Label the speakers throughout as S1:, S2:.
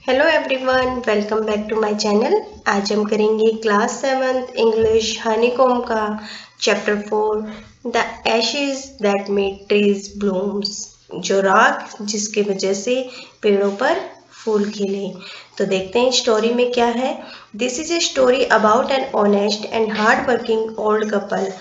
S1: Hello everyone, welcome back to my channel. आज हम करेंगे क्लास 7th इंग्लिश हनीकॉम का chapter 4 the ashes that made trees blooms, जो राख जिसके वजह से पेड़ों पर फूल खिले। तो देखते हैं स्टोरी में क्या है। This is a story about an honest and hard working old couple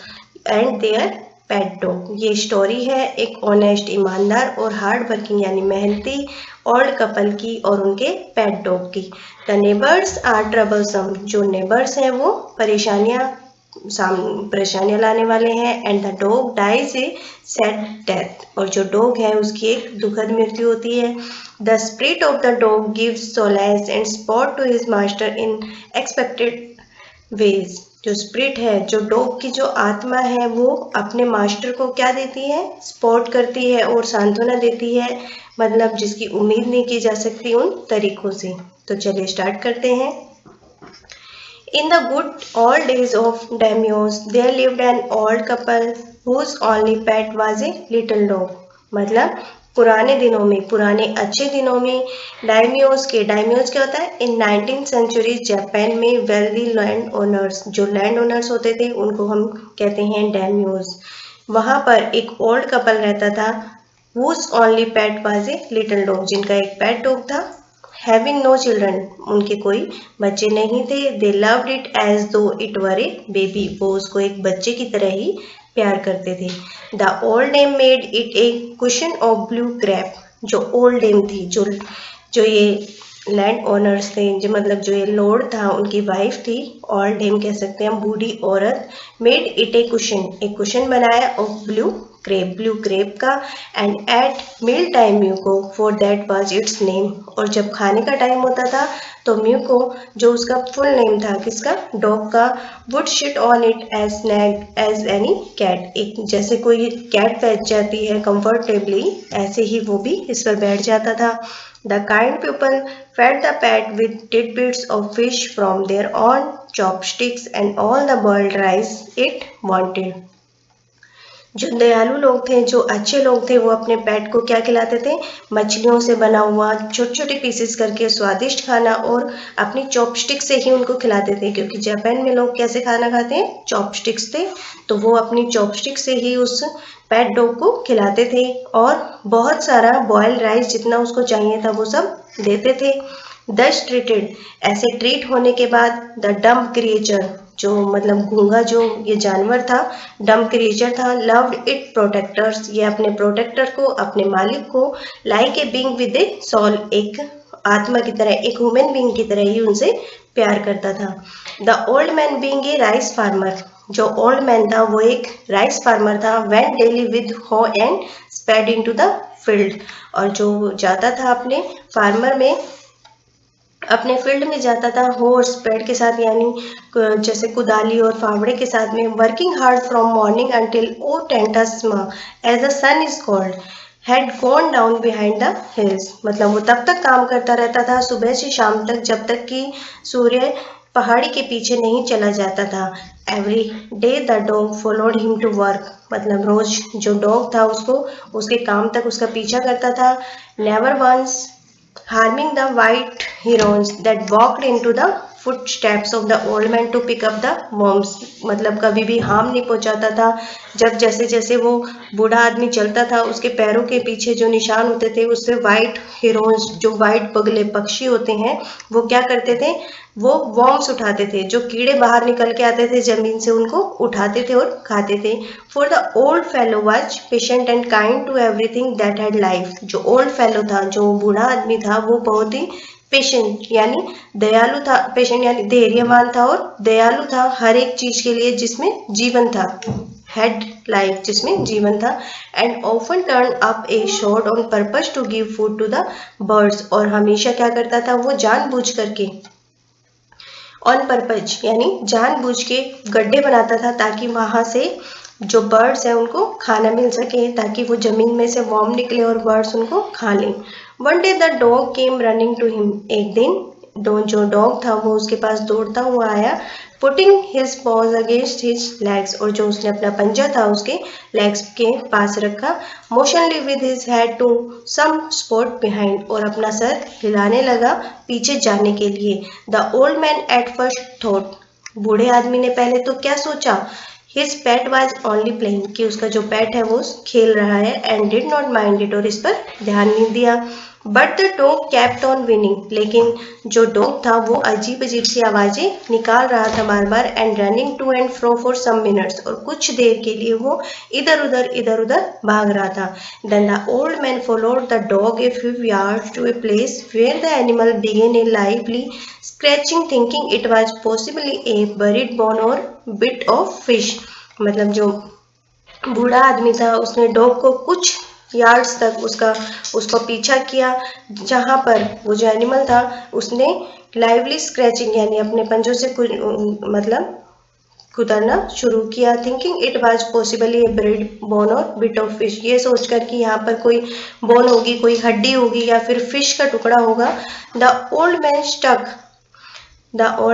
S1: and their pet dog. ये स्टोरी है एक ऑनेस्ट, ईमानदार और हार्ड वर्किंग यानी मेहनती ओल्ड कपल की और उनके पेट डॉग की। द नेबर्स आर ट्रबलसम, जो नेबर्स हैं वो परेशानियां लाने वाले हैं। And the dog dies a sad death, और जो डॉग है उसकी एक दुखद मृत्यु होती है। The spirit of the dog gives solace and support to his master in expected ways. जो स्पिरिट है, जो डॉग की जो आत्मा है, वो अपने मास्टर को क्या देती है? सपोर्ट करती है और सांत्वना देती है, मतलब जिसकी उम्मीद नहीं की जा सकती उन तरीकों से। तो चलिए स्टार्ट करते हैं। In the good old days of Daimyos, there lived an old couple whose only pet was a little dog। मतलब पुराने दिनों में, पुराने अच्छे दिनों में डायमियोस क्या होता है? इन 19th सेंचुरी जापान में वेल्दी लैंड ओनर्स, जो लैंड ओनर्स होते थे उनको हम कहते हैं डायमियोस। वहां पर एक ओल्ड कपल रहता था, whose only pet was a little dog, जिनका एक पेट डॉग था। हैविंग नो चिल्ड्रन, उनके कोई बच्चे नहीं थे। दे लव्ड इट एज दो इट वर ए बेबी, वो उसको एक बच्चे की तरह ही प्यार करते थे। The old dame made it a cushion of blue crepe, जो ओल्ड डेम थी, जो ये लैंड ओनर्स थे, जो मतलब जो ये लॉर्ड था, उनकी वाइफ थी, ओल्ड डेम कह सकते हैं हम, बूढ़ी औरत। मेड इट ए कुशन, एक कुशन बनाया ऑफ ब्लू क्रेप का। And at meal time Muko, for that was its name, और जब खाने का टाइम होता था तो म्यूको, जो उसका फुल नेम था, किसका? डॉग का, would sit on it as snug as any cat, एक जैसे कोई कैट बैठ जाती है कंफर्टेबली, ऐसे ही वो भी इस पर बैठ जाता था। The kind people fed the pet with tidbits of fish from their own chopsticks and all the boiled rice it wanted. जो दयालु लोग थे, जो अच्छे लोग थे, वो अपने पेट को क्या खिलाते थे? मछलियों से बना हुआ छोटे छोटे पीसेस करके स्वादिष्ट खाना, और अपनी चॉपस्टिक से ही उनको खिलाते थे, क्योंकि जापान में लोग कैसे खाना खाते हैं? चॉपस्टिक्स से। तो वो अपनी चॉपस्टिक से ही उस पेट डॉग को खिलाते थे, और बहुत सारा बॉइल्ड राइस जितना उसको चाहिए था वो सब देते थे। दस ट्रीटेड, ऐसे ट्रीट होने के बाद, द डम्ब क्रिएचर, जो मतलब गूंगा जो ये जानवर था, डम्ब क्रिएचर था, लव्ड इट प्रोटेक्टर्स, ये अपने प्रोटेक्टर को, अपने मालिक को, like a being with a soul, एक आत्मा की तरह, एक ह्यूमन बीइंग की तरह ही उनसे प्यार करता था। The old man being a rice farmer, जो ओल्ड मैन था वो एक राइस फार्मर था। Went daily with hoe and spade into the field, और जो जाता था अपने फार्मर में, अपने फील्ड में जाता था हो और स्पेड के साथ, यानी जैसे कुदाली और फावड़े के साथ में। Working hard from morning until O Tentosama as the sun is called had gone down behind the hills, मतलब वो तब तक काम करता रहता था, सुबह से शाम तक, जब तक कि सूर्य पहाड़ी के पीछे नहीं चला जाता था। Every day the dog followed him to work, मतलब रोज जो डॉग था उसको उसके काम तक उसका पीछा करता था। Never once harming the white herons that walked into the footsteps of the old man to pick up the worms, मतलब कभी भी हार्म नहीं पहुंचाता था। जब जैसे जैसे वो बूढ़ा आदमी चलता था, उसके पैरों के पीछे जो निशान होते थे, उससे व्हाइट हिरोन्स, जो व्हाइट बगले पक्षी होते हैं, वो क्या करते थे? वो वॉर्म्स उठाते थे, जो कीड़े बाहर निकल के आते थे जमीन से, उनको उठाते थे और खाते थे। For the old fellow was patient and kind to everything that had life, जो ओल्ड फेलो था, जो बूढ़ा आदमी था, वो बहुत ही पेशेंट यानी दयालु था, पेशेंट यानी धैर्यवान था और दयालु था हर एक चीज के लिए जिसमें जीवन था, हैड लाइफ जिसमें जीवन था। And often turn up a short on purpose to give food to the birds, और हमेशा क्या करता था वो? जानबूझ करके, ऑन पर्पज यानी जानबूझ के गड्ढे बनाता था, ताकि वहां से जो बर्ड्स हैं उनको खाना मिल सके, ताकि वो जमीन में से वॉर्म निकले और बर्ड्स उनको खा लें। One day the dog came running to him, एक दिन जो डॉग था वो उसके पास दौड़ता हुआ आया। Putting his pause against his legs, और जो उसने अपना पंजा था उसके लेग्स के पास रखा। Motioning with his head to some spot behind, और अपना सर हिलाने लगा पीछे जाने के लिए। The old man at first thought, बूढ़े आदमी ने पहले तो क्या सोचा, his pet was only playing, कि उसका जो पेट है वो खेल रहा है, and did not mind it, और इस पर ध्यान नहीं दिया। But the dog kept on whining, लेकिन जो डॉग था वो अजीब अजीब सी आवाजें निकाल रहा था बार बार, and running to and fro for some minutes, और कुछ देर के लिए वो इधर उधर भाग रहा था। Then the old man followed the dog a few yards to a place where the animal began a lively scratching, thinking it was possibly a buried bone or bit of fish. मतलब जो बूढ़ा आदमी था उसने dog को कुछ yards तक उसको पीछा किया, जहां पर वो जो एनिमल था उसने लाइवली स्क्रैचिंग यानी अपने पंजों से मतलब कुतरना शुरू किया। Thinking it was possibly A bread bone or bit of fish, ये सोचकर कि यहाँ पर कोई बोन होगी, कोई हड्डी होगी या फिर फिश का टुकड़ा होगा। The old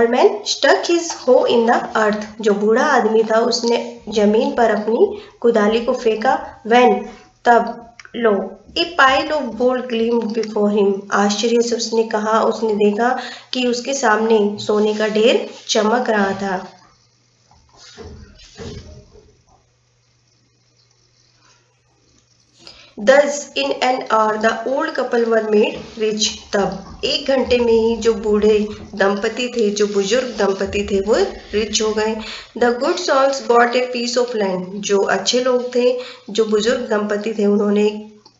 S1: man stuck his hoe in the earth, जो बूढ़ा आदमी था उसने जमीन पर अपनी कुदाली को फेंका। व्हेन, तब, lo, a pile of gold gleamed before him, आश्चर्य से उसने देखा कि उसके सामने सोने का ढेर चमक रहा था। Thus, in an hour, the old couple were made rich. तब 1 घंटे में ही जो बूढ़े दंपति थे, जो बुजुर्ग दंपति थे, वो रिच हो गए। The good souls got a piece of land. जो अच्छे लोग थे, जो बुजुर्ग दंपति थे, उन्होंने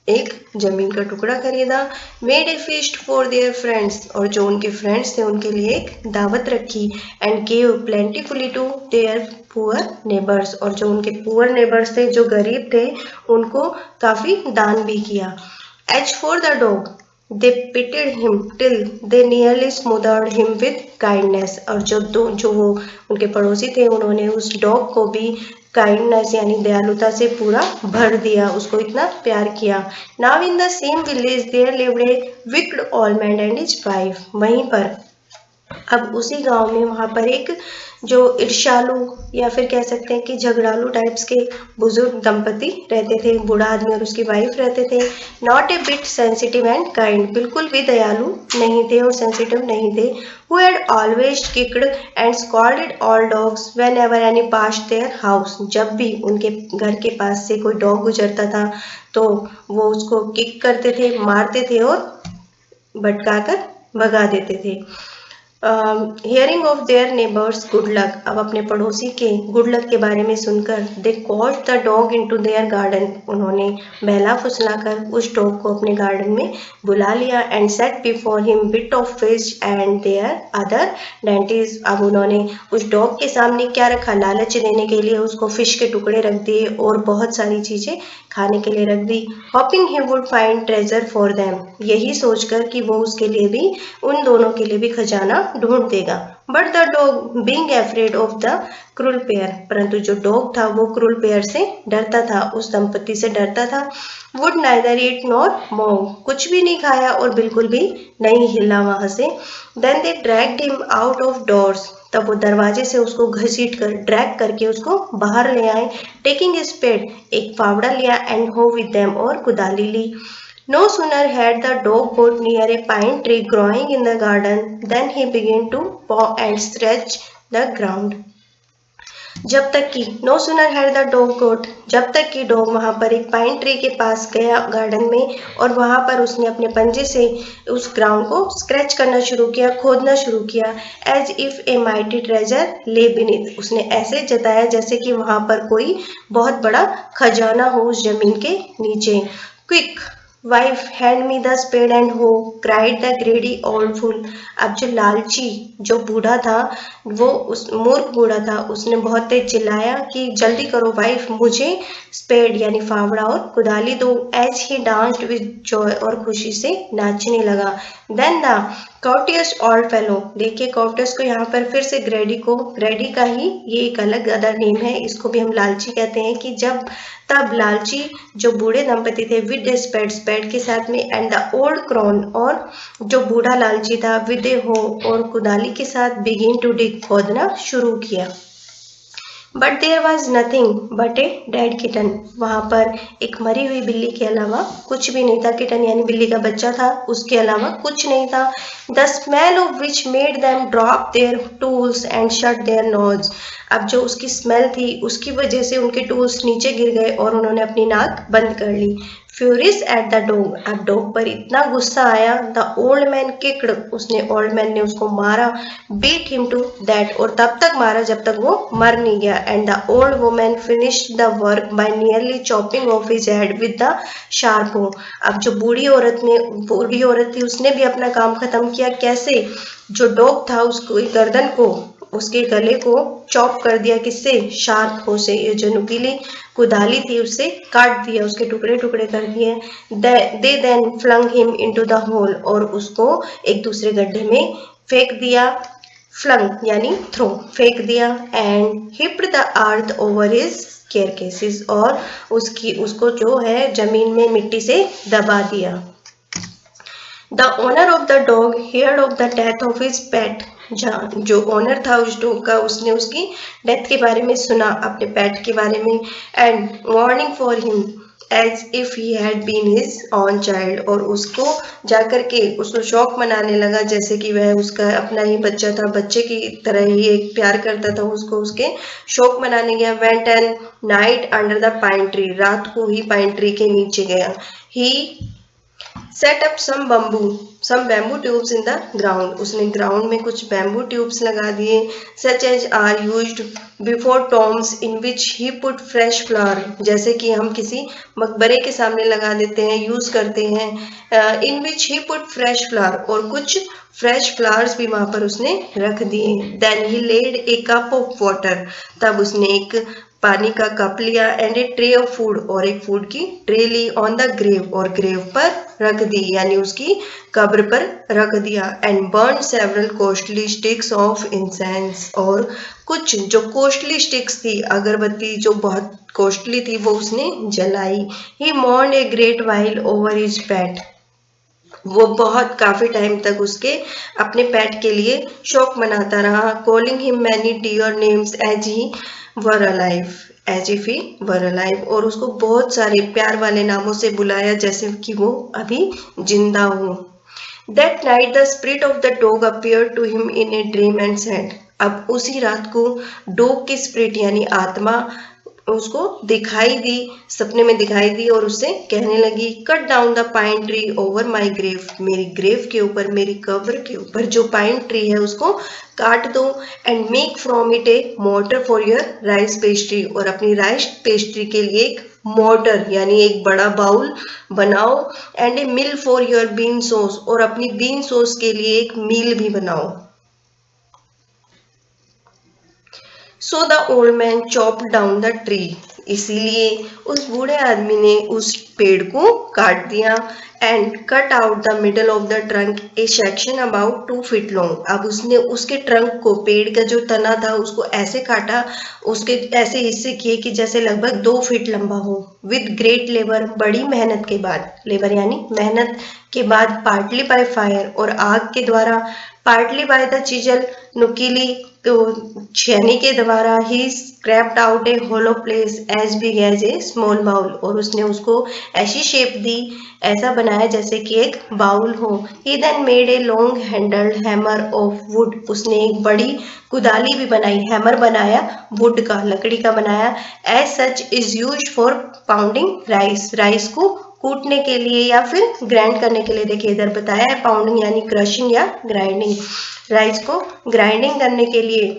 S1: एक जमीन का टुकड़ा खरीदा। Made a feast for their friends, और जो उनके फ्रेंड्स थे उनके लिए एक दावत रखी। And gave plentifully to their poor neighbours, और जो उनके पुअर नेबर्स थे, जो गरीब थे, उनको काफी दान भी किया। As for the dog, they pitied him till they nearly smothered him with kindness, और जो वो उनके पड़ोसी थे उन्होंने उस डॉग को भी काइंडनेस यानी दयालुता से पूरा भर दिया, उसको इतना प्यार किया। Now in the same village there lived a wicked old man and his wife, वहीं पर अब उसी गांव में वहां पर एक जो ईर्ष्यालु या फिर कह सकते हैं कि झगड़ालू टाइप्स के बुजुर्ग दंपति रहते थे, बूढ़ा आदमी और उसकी वाइफ रहते थे। Not a bit sensitive and kind, बिल्कुल भी दयालु नहीं थे और सेंसिटिव नहीं थे। Who had always kicked and scolded all dogs when ever any passed their house, जब भी उनके घर के पास से कोई डॉग गुजरता था तो वो उसको किक करते थे, मारते थे और भटकाकर भगा देते थे। Hearing of their neighbours good luck, अब अपने पड़ोसी के गुड लक के बारे में सुनकर they called the dog into their garden, उन्होंने बहला फुसलाकर उस डॉग को अपने गार्डन में बुला लिया। And set before him bit of fish and their other dainties, अब उन्होंने उस डॉग के सामने क्या रखा, लालच देने के लिए उसको फिश के टुकड़े रख दिए और बहुत सारी चीजें खाने के लिए रख दी। Hoping he would find treasure for them, यही सोचकर कि वो उसके लिए भी, उन दोनों के लिए भी खजाना ढूंढ देगा। But the dog being afraid of the cruel pair, परंतु जो डॉग था वो क्रूल पेयर से डरता था, उस दंपति से डरता था। Would neither eat nor move, कुछ भी नहीं खाया और बिल्कुल भी नहीं हिला वहां से। Then they dragged him out of doors, तब वो दरवाजे से उसको घसीट कर ड्रैग करके उसको बाहर ले आए। टेकिंग ए स्पेड, एक फावड़ा लिया, एंड हो विद देम, और कुदाली ली। No sooner had the dog got near a pine tree growing in the garden than he began to paw and scratch the ground. जब तक कि no sooner had the dog got, जब तक कि dog वहां पर एक पाइन ट्री के पास गया गार्डन में, और वहां पर उसने अपने पंजे से उस ग्राउंड को स्क्रैच करना शुरू किया, खोदना शुरू किया। As if a mighty treasure lay beneath, उसने ऐसे जताया जैसे कि वहां पर कोई बहुत बड़ा खजाना हो उस जमीन के नीचे। Quick wife hand me the spade and ho, cried the greedy old fool, अब जो लालची जो बूढ़ा था, वो उस मूर्ख बूढ़ा था, उसने बहुत तेज चिल्लाया कि जल्दी करो वाइफ, मुझे स्पेड यानी फावड़ा और कुदाली दो। As he danced with joy, और खुशी से नाचने लगा। Then the courteous old fellow, देखिए कॉर्टियस को यहाँ पर फिर से ग्रेडी का ही ये एक अलग अदर नेम है, इसको भी हम लालची कहते हैं कि तब लालची जो बूढ़े दंपति थे विद पेट के साथ में एंड द ओल्ड क्रॉन, और जो बूढ़ा लालची था विद ए हो और कुदाली के साथ बिगिन टू डिग, खोदना शुरू किया। But there was nothing but a dead kitten, वहां पर एक मरी हुई बिल्ली के अलावा कुछ भी नहीं था। किटन यानी बिल्ली का बच्चा था, उसके अलावा कुछ नहीं था। The smell of which made them drop there tools and shut their nose, अब जो उसकी स्मेल थी उसकी वजह से उनके टूल्स नीचे गिर गए और उन्होंने अपनी नाक बंद कर ली। फ्यूरियस एट द डॉग, अब डॉग पर इतना गुस्सा आया। द ओल्ड मैन किक्ड, उसने ओल्ड मैन ने उसको मारा। बीट हिम टू दैट, और तब तक मारा जब तक वो मर नहीं गया। And the old woman finished the work by nearly chopping of his head with the sharp हो, अब जो बूढ़ी औरत थी उसने भी अपना काम खत्म किया। कैसे? जो डॉग था उसको गर्दन को, उसके गले को चॉप कर दिया, किससे? शार्प हो से, ये जो नुकीली कुदाली थी उससे काट दिया, उसके टुकड़े टुकड़े कर दिए। They then flung him into the hole, और उसको एक दूसरे गड्ढे में फेंक दिया। फ्लंग यानी थ्रो, फेंक दिया। And heaped the earth over his carcass, और उसको जो है जमीन में मिट्टी से दबा दिया। The owner of the dog heard of the death of his pet, जो ओनर था उस डॉग का, उसने उसकी डेथ के बारे में सुना, अपने पेट के बारे में। And warning for him as if he had been his own child, और उसको जाकर के उसको शौक मनाने लगा जैसे कि वह उसका अपना ही बच्चा था, बच्चे की तरह ही एक प्यार करता था उसको, उसके शौक मनाने गया। Went and night under the pine tree, रात को ही पाइन ट्री के नीचे गया। He set up some bamboo tubes in the ground, उसने ग्राउंड में कुछ बैम्बू ट्यूब्स लगा दिए। Such as are used before tombs in which he put fresh flower, जैसे कि हम किसी मकबरे के सामने लगा देते हैं, यूज करते हैं। इन which he put fresh flower, और कुछ फ्रेश फ्लावर्स भी वहां पर उसने रख दिए। Then he laid a cup of water, तब उसने एक पानी का कप लिया। And a tray of food, और एक फूड की ट्रे ली। ऑन द ग्रेव, और ग्रेव पर रख दी यानी उसकी कब्र पर रख दिया। And burned several costly sticks of incense, और कुछ जो कॉस्टली स्टिक्स थी, अगरबत्ती जो बहुत कॉस्टली थी, वो उसने जलाई। He mourn a great while over his pet, वो बहुत काफी टाइम तक उसके अपने पेट के लिए शौक मनाता रहा। Calling him many dear names as he were alive, as if he were alive, और उसको बहुत सारे प्यार वाले नामों से बुलाया जैसे कि वो अभी जिंदा हो। That night the spirit of the dog appear to him in a dream and said, अब उसी रात को डॉग की स्पिरिट यानी आत्मा उसको दिखाई दी, सपने में दिखाई दी, और उससे कहने लगी, cut down the pine tree over my grave, मेरी ग्रेव के ऊपर, मेरी कब्र के ऊपर जो पाइन ट्री है उसको काट दो। And make from it A mortar for your rice pastry, और अपनी राइस पेस्ट्री के लिए एक मोर्टर यानी एक बड़ा बाउल बनाओ। And A mill for your bean sauce, और अपनी बीन सॉस के लिए एक मील भी बनाओ। So the old man chopped down the tree, इसीलिए उस बूढ़े आदमी ने उस पेड़ को काट दिया। And cut out the middle of the trunk A section about 2 feet long, अब उसने उसके ट्रंक को, पेड़ का जो तना था उसको ऐसे काटा, उसके ऐसे हिस्से किए कि जैसे लगभग 2 फीट लंबा हो। विद ग्रेट लेबर, बड़ी मेहनत के बाद, लेबर यानी मेहनत के बाद, पार्टली बाय फायर, और आग के द्वारा, पार्टली बाय द चिजल, नुकीली छेनी के द्वारा। He scraped out a hollow place as big as a small bowl, और उसने उसको ऐसी शेप दी, ऐसा बनाया जैसे कि एक बाउल हो। He then made a long handled hammer of wood, उसने एक बड़ी कुदाली भी बनाई, हैमर बनाया वुड का, लकड़ी का बनाया। As such is used for pounding rice, rice को कूटने के लिए या फिर ग्राइंड करने के लिए। देखिए इधर बताया है पाउंडिंग यानी क्रशिंग या ग्राइंडिंग, राइस को ग्राइंडिंग करने के लिए।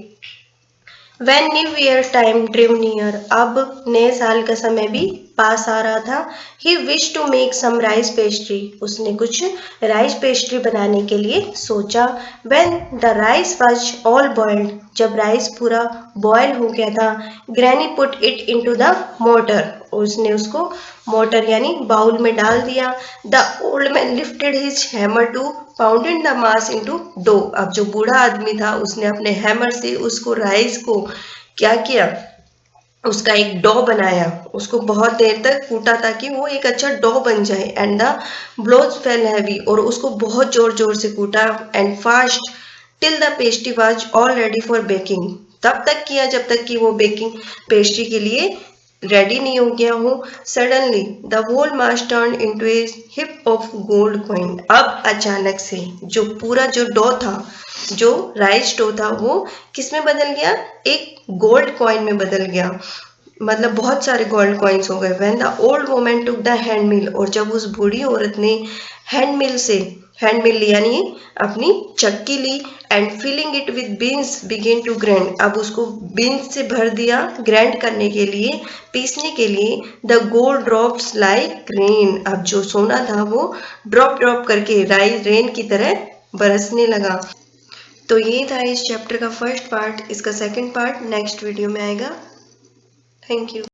S1: When New Year time drew near, अब नए साल का समय भी पास आ रहा था। He wish to make some rice pastry, उसने कुछ राइस पेस्ट्री बनाने के लिए सोचा। When the rice was all boiled, जब राइस पूरा बॉयल हो गया था, granny put it into the mortar, उसने उसको मोटर यानी बाउल में डाल दिया। The old man lifted his hammer to pounded the mass into dough, अब जो बूढ़ा आदमी था उसने अपने हैमर से उसको राइस को क्या किया, उसका एक डो बनाया, उसको बहुत देर तक कूटा ताकि वो एक अच्छा डो बन जाए। And the blows fell heavy, और उसको बहुत जोर जोर से कूटा। And fast till the pastry was all ready for baking, तब तक किया जब तक कि वो बेकिंग पेस्ट्री के लिए रेडी नहीं हो गया हूँ। Suddenly the whole mass turn into a heap of gold coin, अब अचानक से जो पूरा जो डो था, जो राइस डो था, वो किस में बदल गया, एक गोल्ड कॉइन में बदल गया, मतलब बहुत सारे गोल्ड कॉइन्स हो गए। When the old woman took the hand mill, और जब उस बूढ़ी औरत ने हैंड मिल यानी अपनी चक्की ली, and filling it with beans begin to grind, अब उसको बीन्स से भर दिया ग्राइंड करने के लिए, पीसने के लिए। The gold drops like rain, अब जो सोना था वो ड्रॉप ड्रॉप करके रेन की तरह बरसने लगा। तो ये था इस चैप्टर का फर्स्ट पार्ट, इसका सेकंड पार्ट नेक्स्ट वीडियो में आएगा। Thank you.